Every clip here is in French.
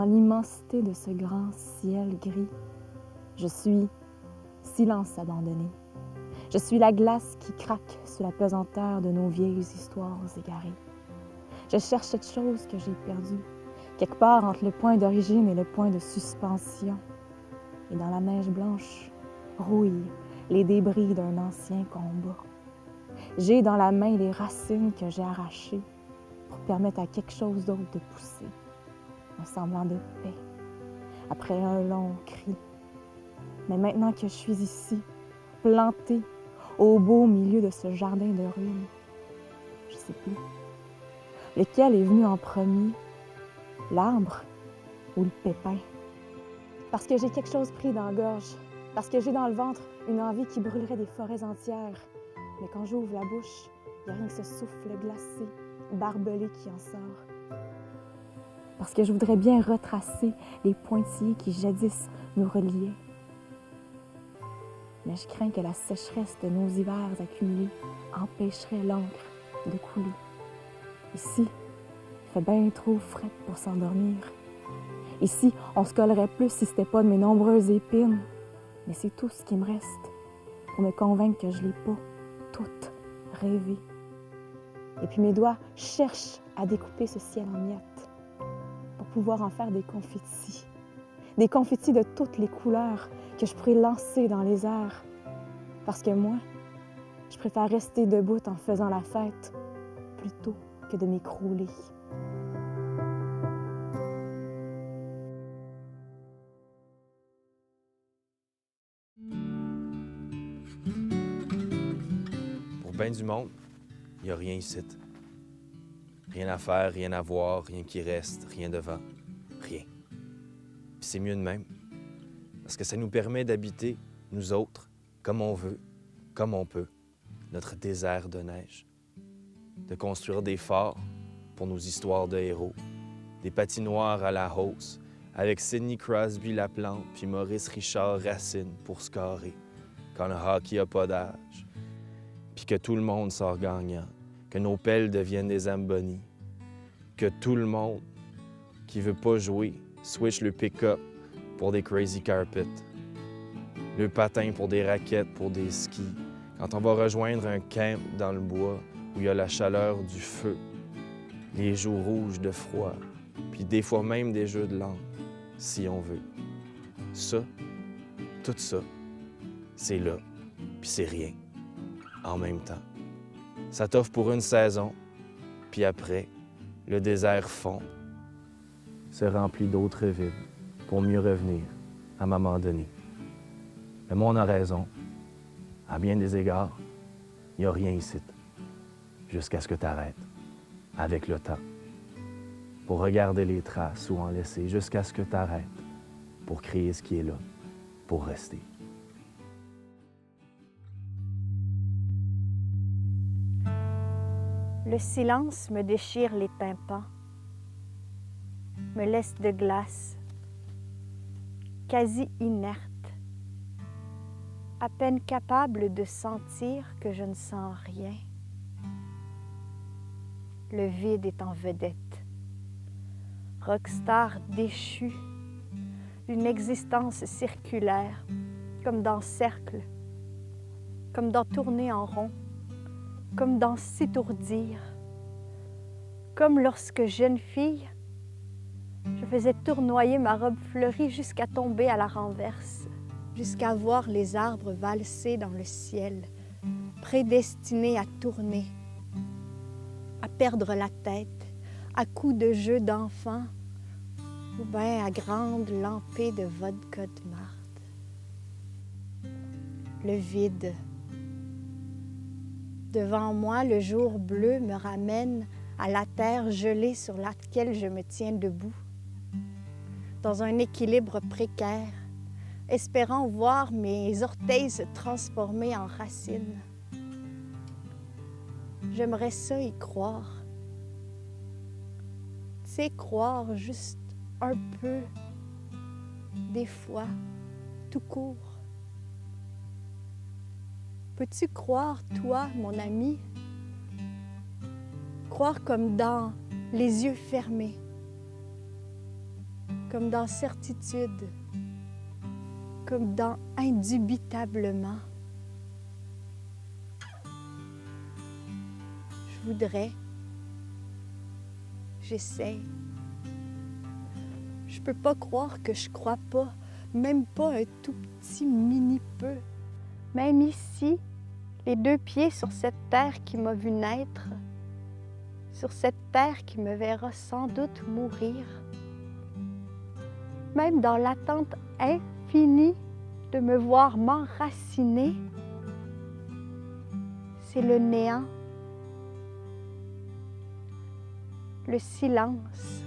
dans l'immensité de ce grand ciel gris. Je suis silence abandonné. Je suis la glace qui craque sous la pesanteur de nos vieilles histoires égarées. Je cherche cette chose que j'ai perdue, quelque part entre le point d'origine et le point de suspension. Et dans la neige blanche, rouillent les débris d'un ancien combat. J'ai dans la main les racines que j'ai arrachées pour permettre à quelque chose d'autre de pousser. Un semblant de paix, après un long cri. Mais maintenant que je suis ici, plantée au beau milieu de ce jardin de ruines, je ne sais plus. Lequel est venu en premier, l'arbre ou le pépin? Parce que j'ai quelque chose pris dans la gorge, parce que j'ai dans le ventre une envie qui brûlerait des forêts entières. Mais quand j'ouvre la bouche, il n'y a rien que ce souffle glacé, barbelé qui en sort. Parce que je voudrais bien retracer les pointillés qui jadis nous reliaient. Mais je crains que la sécheresse de nos hivers accumulés empêcherait l'encre de couler. Ici, il fait bien trop frais pour s'endormir. Ici, on se collerait plus si c'était pas de mes nombreuses épines. Mais c'est tout ce qui me reste pour me convaincre que je l'ai pas toute rêvé. Et puis mes doigts cherchent à découper ce ciel en miettes pour pouvoir en faire des confettis. Des confettis de toutes les couleurs que je pourrais lancer dans les airs. Parce que moi, je préfère rester debout en faisant la fête plutôt que de m'écrouler. Pour bien du monde, il n'y a rien ici. Rien à faire, rien à voir, rien qui reste, rien devant. Rien. Puis c'est mieux de même. Parce que ça nous permet d'habiter, nous autres, comme on veut, comme on peut, notre désert de neige. De construire des forts pour nos histoires de héros. Des patinoires à la hausse, avec Sidney Crosby Laplante puis Maurice Richard Racine pour scorer, quand le hockey n'a pas d'âge. Puis que tout le monde sort gagnant, que nos pelles deviennent des Zamboni, que tout le monde qui veut pas jouer switch le pick-up pour des crazy carpets, le patin pour des raquettes, pour des skis, quand on va rejoindre un camp dans le bois où il y a la chaleur du feu, les joues rouges de froid, puis des fois même des jeux de langue, si on veut. Ça, tout ça, c'est là, puis c'est rien, en même temps. Ça t'offre pour une saison, puis après, le désert fond, se remplit d'autres vides pour mieux revenir à un moment donné. Le monde a raison. À bien des égards, il n'y a rien ici, jusqu'à ce que tu arrêtes, avec le temps, pour regarder les traces ou en laisser, jusqu'à ce que tu arrêtes, pour créer ce qui est là, pour rester. Le silence me déchire les tympans, me laisse de glace, quasi inerte, à peine capable de sentir que je ne sens rien. Le vide est en vedette, rockstar déchu d'une existence circulaire, comme dans cercle, comme dans tourner en rond, comme dans s'étourdir, comme lorsque jeune fille, je faisais tournoyer ma robe fleurie jusqu'à tomber à la renverse, jusqu'à voir les arbres valser dans le ciel, prédestinés à tourner, à perdre la tête, à coups de jeux d'enfants, ou bien à grandes lampées de vodka de marde. Le vide. Devant moi, le jour bleu me ramène à la terre gelée sur laquelle je me tiens debout, dans un équilibre précaire, espérant voir mes orteils se transformer en racines. J'aimerais ça y croire. Tu sais, croire juste un peu, des fois, tout court. Peux-tu croire, toi, mon ami, croire comme dans les yeux fermés, comme dans certitude, comme dans indubitablement. Je voudrais, j'essaie. Je peux pas croire que je crois pas, même pas un tout petit mini peu. Même ici, les deux pieds sur cette terre qui m'a vu naître, sur cette terre qui me verra sans doute mourir. Même dans l'attente infinie de me voir m'enraciner, c'est le néant, le silence.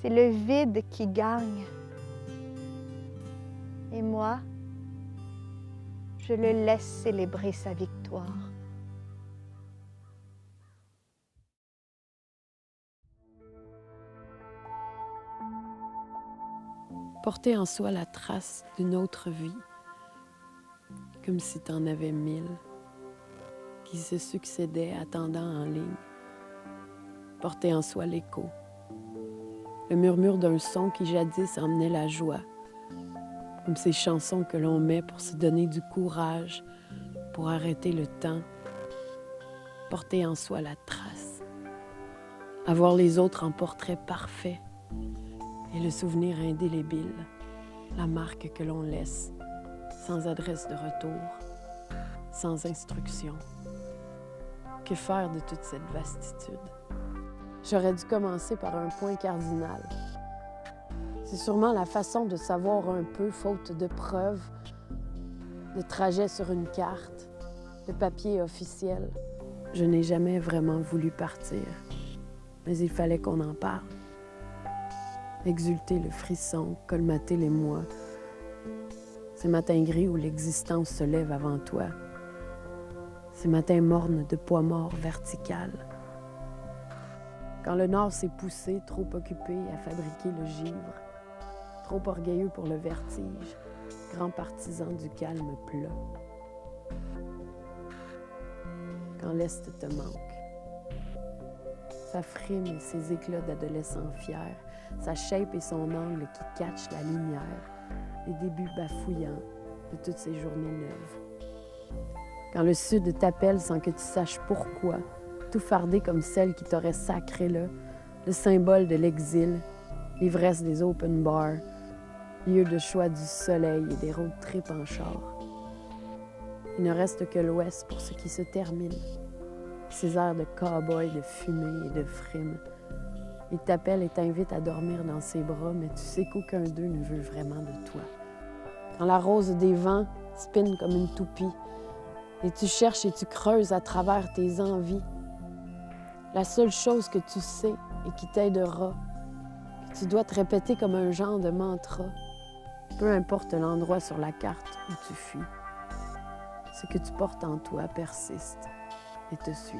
C'est le vide qui gagne. Et moi, je le laisse célébrer sa victoire. Porter en soi la trace d'une autre vie, comme si t'en avais 1000, qui se succédaient attendant en ligne. Porter en soi l'écho, le murmure d'un son qui jadis emmenait la joie, comme ces chansons que l'on met pour se donner du courage, pour arrêter le temps. Porter en soi la trace, avoir les autres en portrait parfait, et le souvenir indélébile, la marque que l'on laisse, sans adresse de retour, sans instruction. Que faire de toute cette vastitude? J'aurais dû commencer par un point cardinal. C'est sûrement la façon de savoir un peu, faute de preuves, de trajet sur une carte, de papier officiel. Je n'ai jamais vraiment voulu partir, mais il fallait qu'on en parle. Exulter le frisson, colmater les mois. Ces matins gris où l'existence se lève avant toi. Ces matins mornes de poids mort vertical. Quand le nord s'est poussé, trop occupé à fabriquer le givre, trop orgueilleux pour le vertige, grand partisan du calme plat. Quand l'Est te manque, sa frime et ses éclats d'adolescent fier, sa shape et son angle qui catchent la lumière, les débuts bafouillants de toutes ces journées neuves. Quand le Sud t'appelle sans que tu saches pourquoi, tout fardé comme celle qui t'aurait sacré là, le symbole de l'exil, l'ivresse des open bars, lieu de choix du soleil et des road trips en char. Il ne reste que l'Ouest pour ce qui se termine, ces airs de cow-boy, de fumée et de frime. Il t'appelle et t'invite à dormir dans ses bras, mais tu sais qu'aucun d'eux ne veut vraiment de toi. Quand la rose des vents spinne comme une toupie, et tu cherches et tu creuses à travers tes envies, la seule chose que tu sais et qui t'aidera, que tu dois te répéter comme un genre de mantra, peu importe l'endroit sur la carte où tu fuis, ce que tu portes en toi persiste et te suit.